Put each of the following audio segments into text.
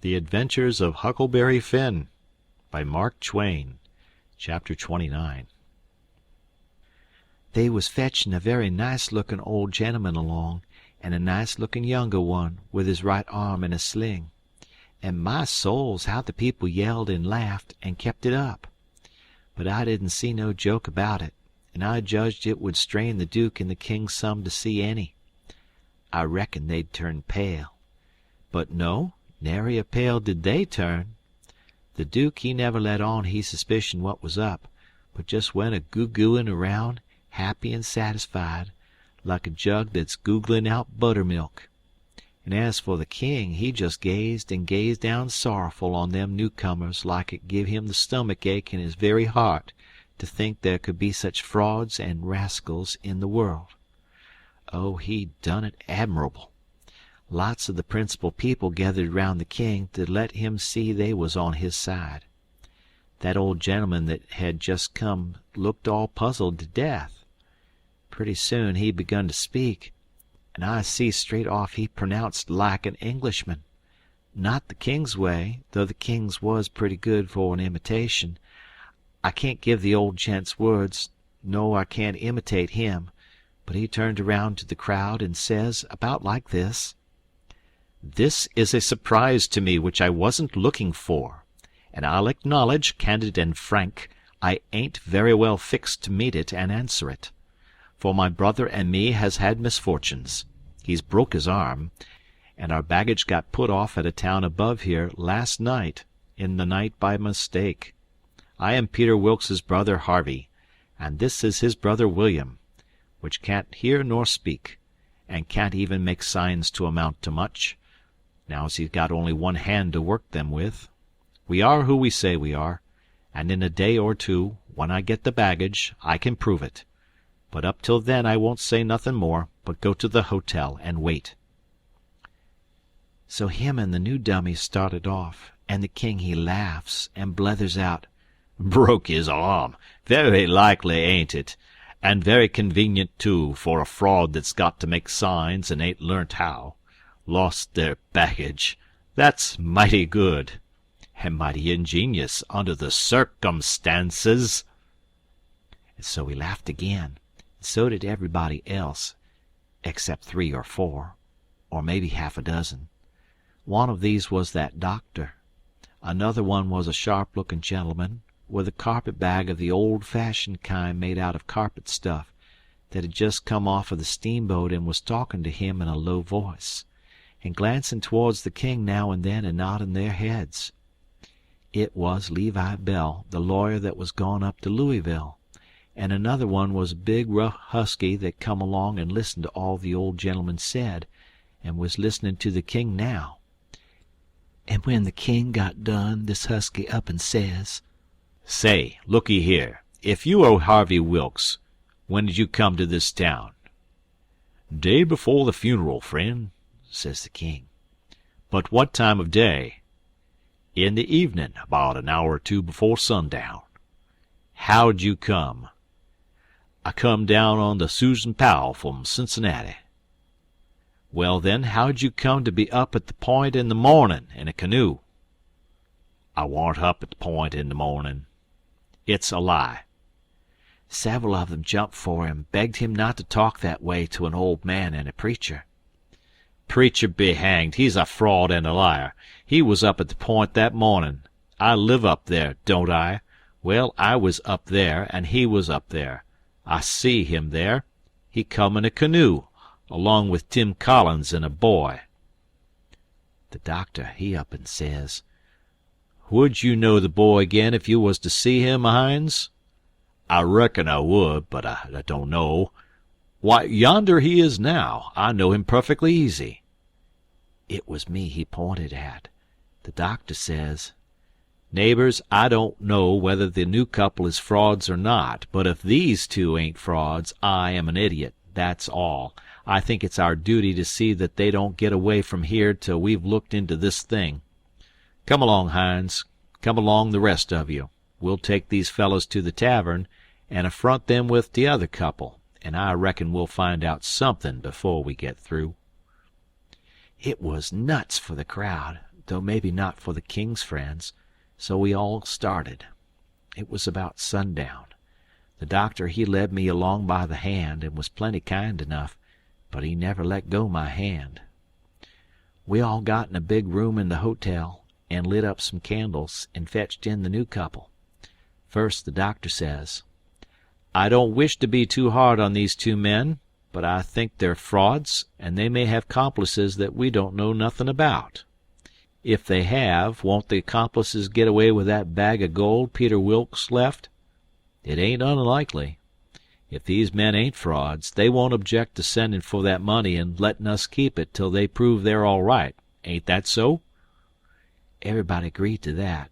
The Adventures of Huckleberry Finn by Mark Twain. Chapter 29. They was fetching a very nice-looking old gentleman along, and a nice-looking younger one, with his right arm in a sling. And my souls, how the people yelled and laughed, and kept it up! But I didn't see no joke about it, and I judged it would strain the Duke and the King some to see any. I reckoned they'd turn pale. But no, nary a pale did they turn. The Duke he never let on he suspicioned what was up, but just went a goo-gooing around, happy and satisfied, like a jug that's googling out buttermilk. And as for the King, he just gazed and gazed down sorrowful on them newcomers like it give him the stomach ache in his very heart to think there could be such frauds and rascals in the world. Oh, he done it admirable. Lots of the principal people gathered round the King to let him see they was on his side. That old gentleman that had just come looked all puzzled to death. Pretty soon he begun to speak, and I see straight off he pronounced like an Englishman. Not the King's way, though the King's was pretty good for an imitation. I can't give the old gent's words, no, I can't imitate him, but he turned around to the crowd and says, about like this: "This is a surprise to me which I wasn't looking for, and I'll acknowledge, candid and frank, I ain't very well fixed to meet it and answer it. For my brother and me has had misfortunes. He's broke his arm, and our baggage got put off at a town above here last night, in the night by mistake. I am Peter Wilkes's brother Harvey, and this is his brother William, which can't hear nor speak, and can't even make signs to amount to much, now's he's got only one hand to work them with. We are who we say we are, and in a day or two, when I get the baggage, I can prove it. But up till then I won't say nothin' more, but go to the hotel and wait." So him and the new dummy started off, and the King he laughs and blethers out, "Broke his arm! Very likely, ain't it? And very convenient, too, for a fraud that's got to make signs and ain't learnt how. Lost their baggage. That's mighty good. And mighty ingenious under the circumstances." And so he laughed again, and so did everybody else, except 3 or 4, or maybe half a dozen. One of these was that doctor. Another one was a sharp-looking gentleman, with a carpet-bag of the old-fashioned kind made out of carpet stuff, that had just come off of the steamboat and was talking to him in a low voice, and glancing towards the King now and then and nodding their heads. It was Levi Bell, the lawyer that was gone up to Louisville, and another one was a big rough husky that come along and listened to all the old gentleman said, and was listening to the King now. And when the King got done, this husky up and says, "Say, looky here, if you are Harvey Wilkes, when did you come to this town?" "Day before the funeral, friend," says the King. "But what time of day?" "In the evening, about an hour or two before sundown." "How'd you come?" "I come down on the Susan Powell from Cincinnati." "Well, then, how'd you come to be up at the Point in the morning in a canoe?" "I warn't up at the Point in the morning." "It's a lie." Several of them jumped for him, begged him not to talk that way to an old man and a preacher. "Preacher be hanged, he's a fraud and a liar. He was up at the Point that morning. I live up there, don't I? Well, I was up there, and he was up there. I see him there. He come in a canoe, along with Tim Collins and a boy." The doctor, he up and says, "Would you know the boy again if you was to see him, Hines?" "I reckon I would, but I don't know. Why, yonder he is now. I know him perfectly easy." It was me he pointed at. The doctor says, "Neighbors, I don't know whether the new couple is frauds or not, but if these two ain't frauds, I am an idiot, that's all. I think it's our duty to see that they don't get away from here till we've looked into this thing. Come along, Hines. Come along, the rest of you. We'll take these fellows to the tavern and affront them with the other couple, and I reckon we'll find out something before we get through." It was nuts for the crowd, though maybe not for the king's friends, so we all started. It was about sundown. The doctor he led me along by the hand, and was plenty kind enough, but he never let go my hand. We all got in a big room in the hotel, and lit up some candles, and fetched in the new couple. First the doctor says, "I don't wish to be too hard on these two men, but I think they're frauds, and they may have complices that we don't know nothing about. If they have, won't the accomplices get away with that bag of gold Peter Wilkes left? It ain't unlikely. If these men ain't frauds, they won't object to sending for that money and letting us keep it till they prove they're all right. Ain't that so?" Everybody agreed to that.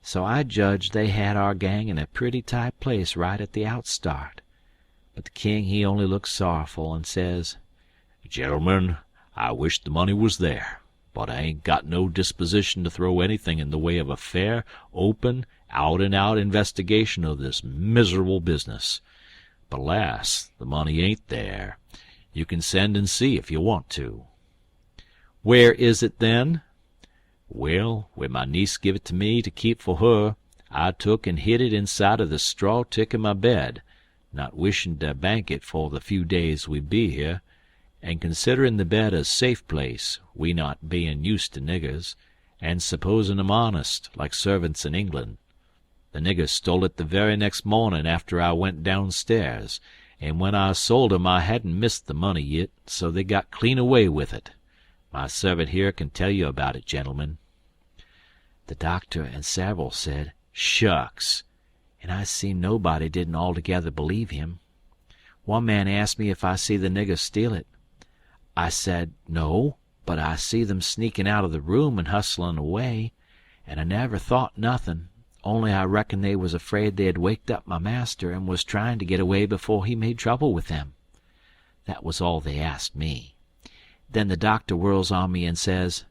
So I judged they had our gang in a pretty tight place right at the outstart. But the king he only looked sorrowful, and says, "Gentlemen, I wish the money was there, but I ain't got no disposition to throw anything in the way of a fair, open, out-and-out investigation of this miserable business. But alas, the money ain't there. You can send and see if you want to." "Where is it, then?" "Well, when my niece give it to me to keep for her, I took and hid it inside of the straw tick in my bed, not wishing to bank it for the few days we be here, and considering the bed a safe place, we not being used to niggers, and supposing 'em honest, like servants in England. The niggers stole it the very next morning after I went downstairs, and when I sold 'em I hadn't missed the money yit, so they got clean away with it. My servant here can tell you about it, gentlemen." The doctor and several said, "Shucks," and I seen nobody didn't altogether believe him. One man asked me if I see the niggers steal it. I said no, but I see them sneaking out of the room and hustling away, and I never thought nothing, only I reckoned they was afraid they had waked up my master and was trying to get away before he made trouble with them. That was all they asked me. Then the doctor whirls on me and says,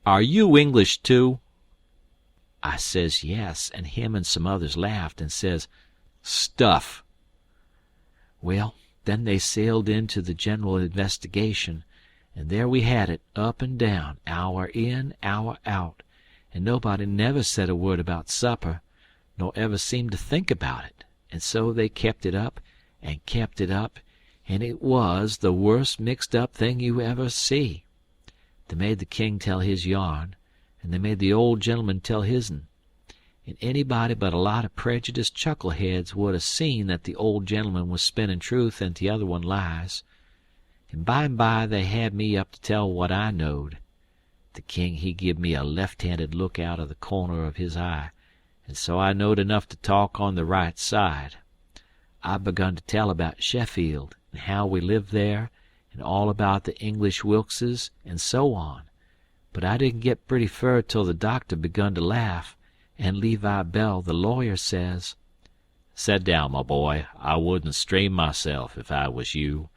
"Are you English too?" I says yes, and him and some others laughed, and says, "Stuff!" Well, then they sailed into the general investigation, and there we had it, up and down, hour in, hour out, and nobody never said a word about supper, nor ever seemed to think about it, and so they kept it up, and it was the worst mixed-up thing you ever see. They made the king tell his yarn, and they made the old gentleman tell his'n, and anybody but a lot of prejudiced chuckleheads would have seen that the old gentleman was spinning truth and the other one lies. And by they had me up to tell what I knowed. The king he give me a left-handed look out of the corner of his eye, and so I knowed enough to talk on the right side. I begun to tell about Sheffield, and how we lived there, and all about the English Wilkses, and so on. But I didn't get pretty fur till the doctor begun to laugh, and Levi Bell, the lawyer, says, "Set down, my boy. I wouldn't strain myself if I was you.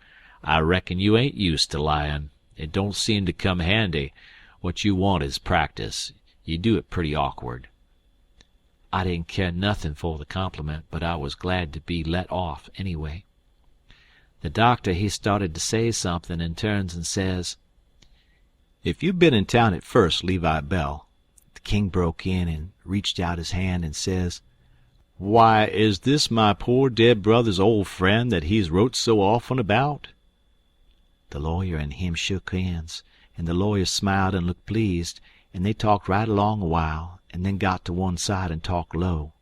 I reckon you ain't used to lying. It don't seem to come handy. What you want is practice. You do it pretty awkward." I didn't care nothin' for the compliment, but I was glad to be let off anyway. The doctor he started to say something, and turns and says, "If you'd been in town at first, Levi Bell," the king broke in and reached out his hand and says, "Why, is this my poor dead brother's old friend that he's wrote so often about?" The lawyer and him shook hands, and the lawyer smiled and looked pleased, and they talked right along a while, and then got to one side and talked low,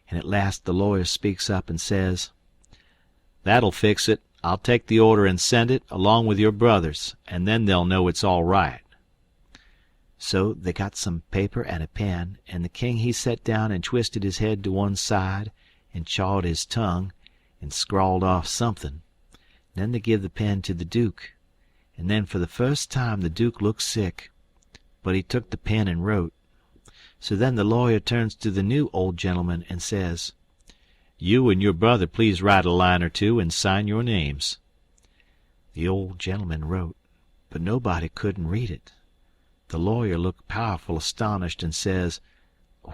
and at last the lawyer speaks up and says, "That'll fix it. I'll take the order and send it, along with your brother's, and then they'll know it's all right." So they got some paper and a pen, and the king he set down and twisted his head to one side, and chawed his tongue, and scrawled off something. Then they give the pen to the Duke, and then for the first time the Duke looked sick, but he took the pen and wrote. So then the lawyer turns to the new old gentleman and says, "You and your brother please write a line or two and sign your names." The old gentleman wrote, but nobody couldn't read it. The lawyer looked powerful astonished and says,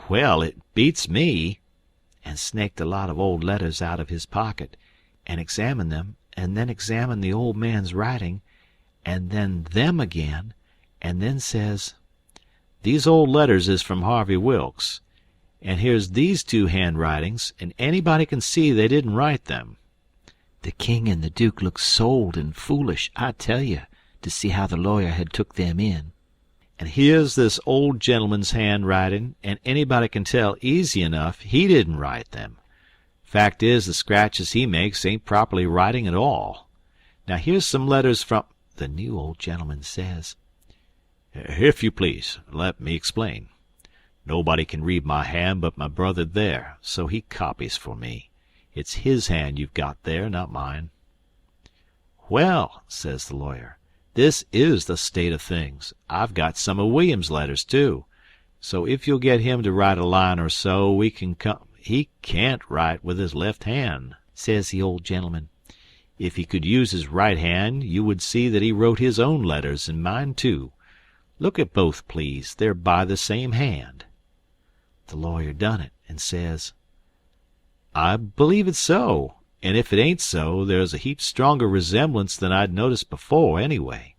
"Well, it beats me," and snaked a lot of old letters out of his pocket, and examined them, and then examined the old man's writing, and then them again, and then says, these old letters is from Harvey Wilkes, and here's these two handwritings, and anybody can see they didn't write them." The king and the duke looked sold and foolish, I tell you, to see how the lawyer had took them in. "And here's this old gentleman's handwriting, and anybody can tell easy enough he didn't write them. Fact is, the scratches he makes ain't properly writing at all. Now here's some letters from—" The new old gentleman says, "If you please, let me explain. Nobody can read my hand but my brother there, so he copies for me. It's his hand you've got there, not mine." "Well," says the lawyer, "this is the state of things. I've got some of William's letters, too. So if you'll get him to write a line or so, we can come—" "He can't write with his left hand," says the old gentleman. "If he could use his right hand, you would see that he wrote his own letters and mine, too. Look at both, please. They're by the same hand." The lawyer done it, and says, "I believe it's so, and if it ain't so, there's a heap stronger resemblance than I'd noticed before, anyway.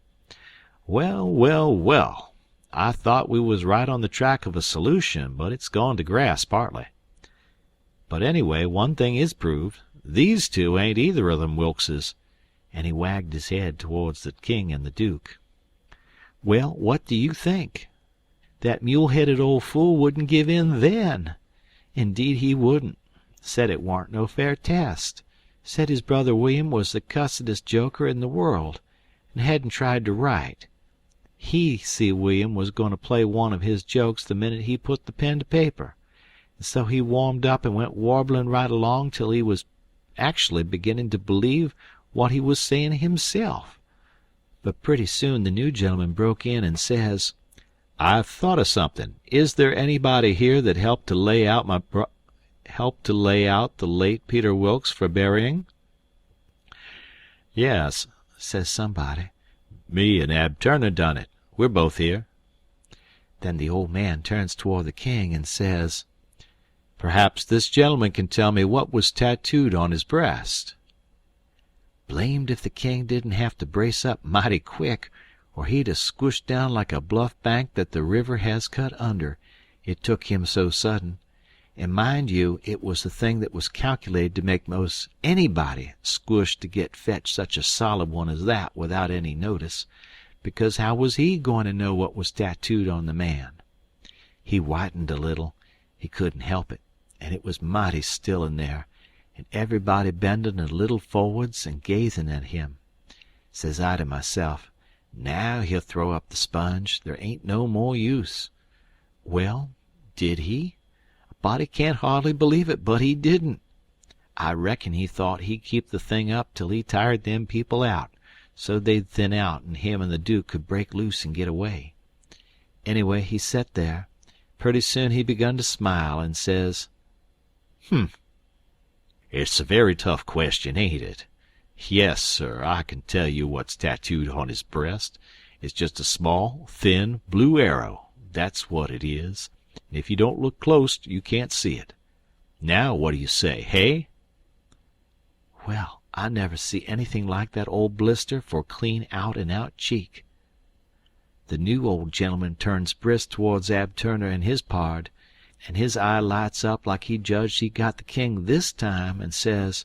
Well, well, well, I thought we was right on the track of a solution, but it's gone to grass partly. But anyway, one thing is proved. These two ain't either of them Wilkes's," and he wagged his head towards the king and the duke. Well, what do you think? That mule-headed old fool wouldn't give in then. Indeed he wouldn't. Said it warn't no fair test. Said his brother William was the cussedest joker in the world, and hadn't tried to write. He see William was going to play one of his jokes the minute he put the pen to paper, and so he warmed up and went warbling right along till he was actually beginning to believe what he was saying himself. But pretty soon the new gentleman broke in and says, "I've thought of something. Is there anybody here that helped to lay out the late Peter Wilkes for burying?" "Yes," says somebody. "Me and Ab Turner done it. We're both here." Then the old man turns toward the king and says, "Perhaps this gentleman can tell me what was tattooed on his breast." Blamed if the king didn't have to brace up mighty quick, or he'd a squished down like a bluff bank that the river has cut under, it took him so sudden. And mind you, it was the thing that was calculated to make most anybody squish to get fetched such a solid one as that without any notice, because how was he going to know what was tattooed on the man? He whitened a little. He couldn't help it, and it was mighty still in there, and everybody bending a little forwards and gazing at him. Says I to myself, now he'll throw up the sponge. There ain't no more use. Well, did he? A body can't hardly believe it, but he didn't. I reckon he thought he'd keep the thing up till he tired them people out, so they'd thin out and him and the Duke could break loose and get away. Anyway, he set there. Pretty soon he begun to smile and says, It's a very tough question, ain't it? Yes, sir, I can tell you what's tattooed on his breast. It's just a small, thin, blue arrow. That's what it is. And if you don't look close, you can't see it. Now, what do you say, hey?" Well, I never see anything like that old blister for clean out-and-out cheek. The new old gentleman turns brisk towards Ab Turner and his pard, and his eye lights up like he judged he got the king this time, and says,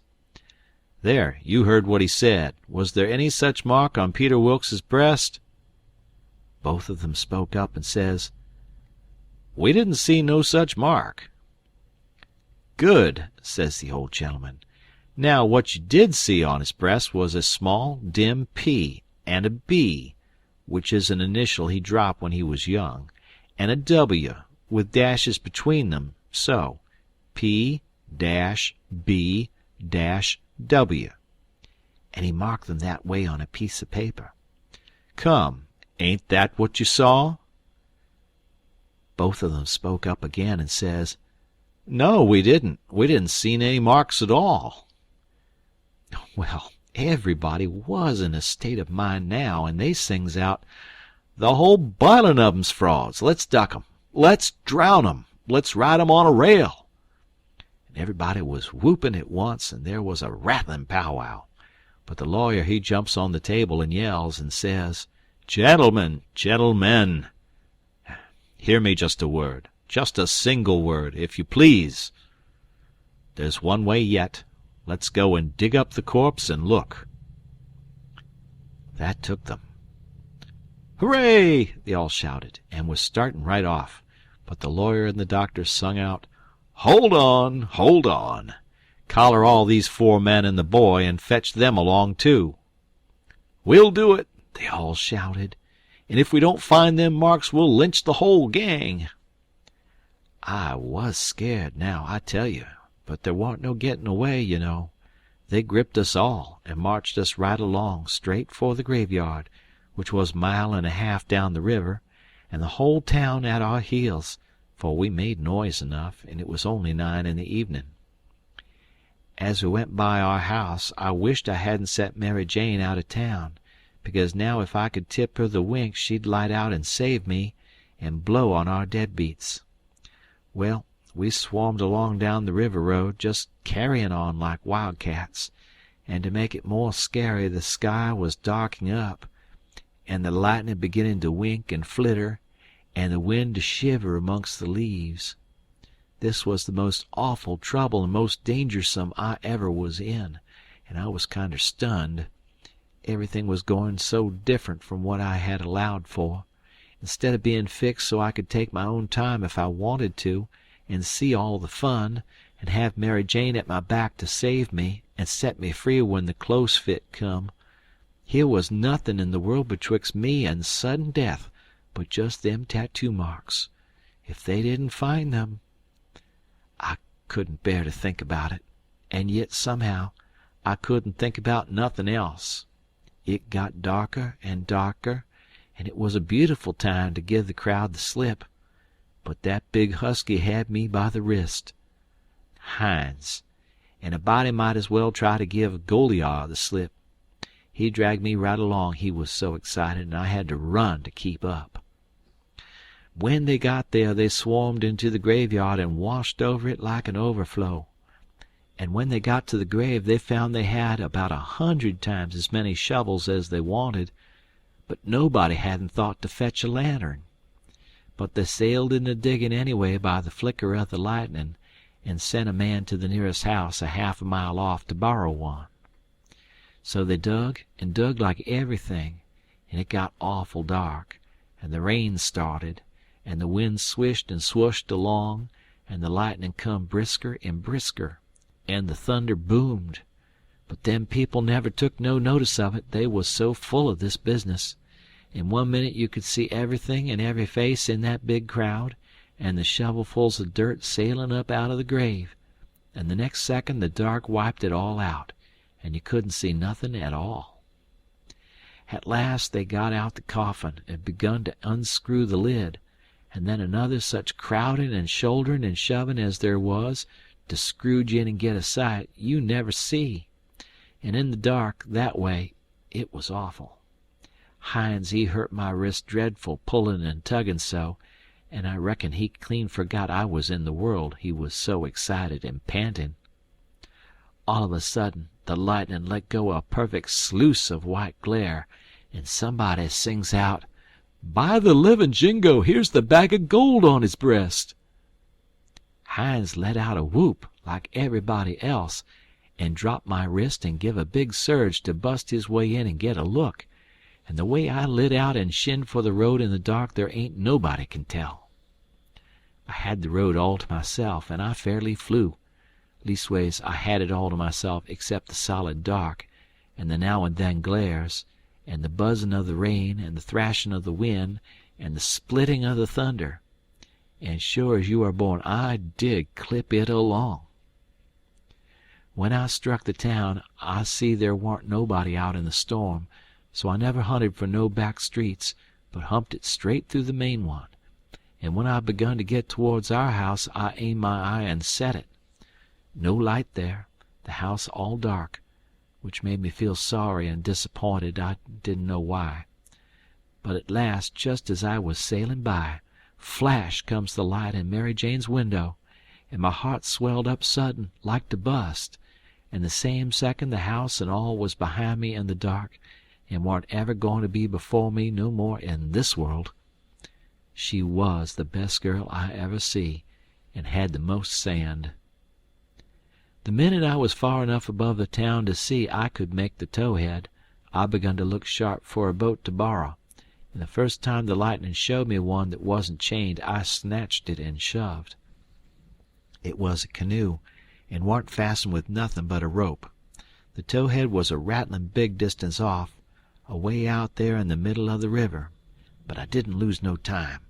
"There, you heard what he said. Was there any such mark on Peter Wilkes's breast?" Both of them spoke up and says, "We didn't see no such mark." "Good," says the old gentleman. "Now what you did see on his breast was a small, dim P and a B, which is an initial he dropped when he was young, and a W with dashes between them, so P-B-W, and he marked them that way on a piece of paper. Come, ain't that what you saw?" Both of them spoke up again and says, "No, we didn't. We didn't see any marks at all." Well, everybody was in a state of mind now, and they sings out, "The whole bilin' of 'em's frauds. Let's duck 'em. Let's drown 'em. Let's ride 'em on a rail." And everybody was whooping at once, and there was a rattling powwow. But the lawyer he jumps on the table and yells and says, "Gentlemen, gentlemen!" hear me just a word. Just a single word, if you please. There's one way yet. Let's go and dig up the corpse and look." That took them. "Hooray!" they all shouted, and was starting right off. But the lawyer and the doctor sung out, "Hold on, hold on! Collar all these 4 men and the boy, and fetch them along too." "We'll do it," they all shouted, "and if we don't find them marks we'll lynch the whole gang." I was scared now, I tell you, but there warn't no getting away, you know. They gripped us all and marched us right along, straight for the graveyard, which was a mile and a half down the river, and the whole town at our heels, for we made noise enough, and it was only 9 in the evening. As we went by our house, I wished I hadn't sent Mary Jane out of town, because now if I could tip her the wink she'd light out and save me, and blow on our deadbeats. Well, we swarmed along down the river road, just carrying on like wildcats, and to make it more scary the sky was darking up, and the lightning beginning to wink and flitter, and the wind to shiver amongst the leaves. This was the most awful trouble and most dangersome I ever was in, and I was kinder stunned. Everything was going so different from what I had allowed for. Instead of being fixed so I could take my own time if I wanted to, and see all the fun, and have Mary Jane at my back to save me and set me free when the close fit come, here was nothing in the world betwixt me and sudden death but just them tattoo marks. If they didn't find them... I couldn't bear to think about it, and yet somehow I couldn't think about nothing else. It got darker and darker, and it was a beautiful time to give the crowd the slip, but that big husky had me by the wrist. Hines, and a body might as well try to give Goliath the slip. He dragged me right along, he was so excited, and I had to run to keep up. When they got there they swarmed into the graveyard and washed over it like an overflow. And when they got to the grave they found they had about 100 times as many shovels as they wanted, but nobody hadn't thought to fetch a lantern. But they sailed into digging anyway by the flicker of the lightning, and sent a man to the nearest house a half a mile off to borrow one. So they dug and dug like everything, and it got awful dark, and the rain started, and the wind swished and swooshed along, and the lightning come brisker and brisker, and the thunder boomed. But them people never took no notice of it, they was so full of this business. In 1 minute you could see everything and every face in that big crowd, and the shovelfuls of dirt sailing up out of the grave, and the next second the dark wiped it all out, and you couldn't see nothing at all. At last they got out the coffin and begun to unscrew the lid, and then another such crowding and shouldering and shoving as there was to scrooge in and get a sight you never see. And in the dark that way it was awful. Hines he hurt my wrist dreadful pulling and tugging so, and I reckon he clean forgot I was in the world, he was so excited and panting. All of a sudden the lightning let go a perfect sluice of white glare, and somebody sings out, "By the living Jingo, here's the bag of gold on his breast." Hines let out a whoop like everybody else, and dropped my wrist and give a big surge to bust his way in and get a look, and the way I lit out and shinned for the road in the dark there ain't nobody can tell. I had the road all to myself, and I fairly flew. Leastways, I had it all to myself except the solid dark, and the now and then glares, and the buzzing of the rain, and the thrashing of the wind, and the splitting of the thunder. And sure as you are born, I did clip it along. When I struck the town, I see there warn't nobody out in the storm, so I never hunted for no back streets, but humped it straight through the main one. And when I begun to get towards our house, I aimed my eye and set it. No light there, the house all dark, which made me feel sorry and disappointed, I didn't know why. But at last, just as I was sailing by, flash comes the light in Mary Jane's window, and my heart swelled up sudden, like to bust, and the same second the house and all was behind me in the dark, and warn't ever going to be before me no more in this world. She was the best girl I ever see, and had the most sand. The minute I was far enough above the town to see I could make the towhead, I begun to look sharp for a boat to borrow, and the first time the lightning showed me one that wasn't chained I snatched it and shoved. It was a canoe, and warn't fastened with nothing but a rope. The towhead was a rattling big distance off, away out there in the middle of the river, but I didn't lose no time,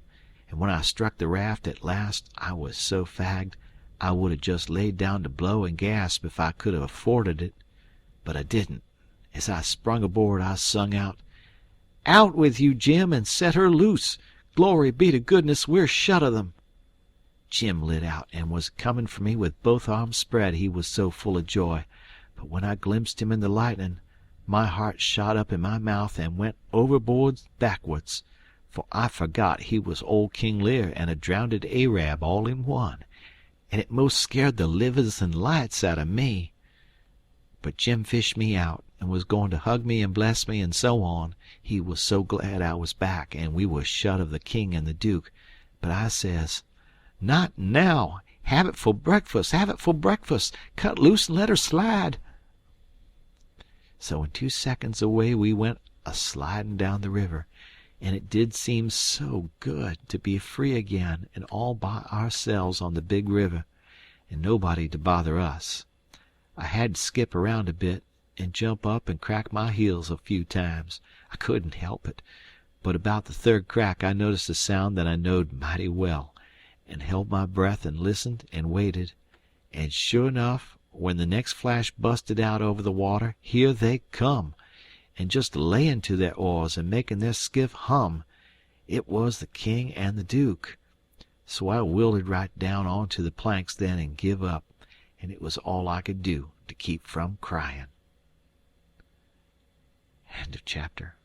and when I struck the raft at last I was so fagged I would have just laid down to blow and gasp if I could have afforded it, but I didn't. As I sprung aboard I sung out, "Out with you, Jim, and set her loose! Glory be to goodness we're shut of them!" Jim lit out and was coming for me with both arms spread, he was so full of joy, but when I glimpsed him in the lightning, my heart shot up in my mouth and went overboard backwards, for I forgot he was old King Lear and a drownded Arab all in one, and it most scared the livers and lights out of me. But Jim fished me out, and was going to hug me and bless me and so on, he was so glad I was back and we was shut of the king and the duke, but I says, "Not now! Have it for breakfast! Have it for breakfast! Cut loose and let her slide!" So in 2 seconds away we went a-sliding down the river, and it did seem so good to be free again and all by ourselves on the big river, and nobody to bother us. I had to skip around a bit and jump up and crack my heels a few times. I couldn't help it, but about the third crack I noticed a sound that I knowed mighty well, and held my breath and listened and waited, and sure enough, when the next flash busted out over the water, here they come, and just laying to their oars and making their skiff hum. It was the king and the duke. So I wilted right down onto the planks then and give up, and it was all I could do to keep from crying. End of chapter.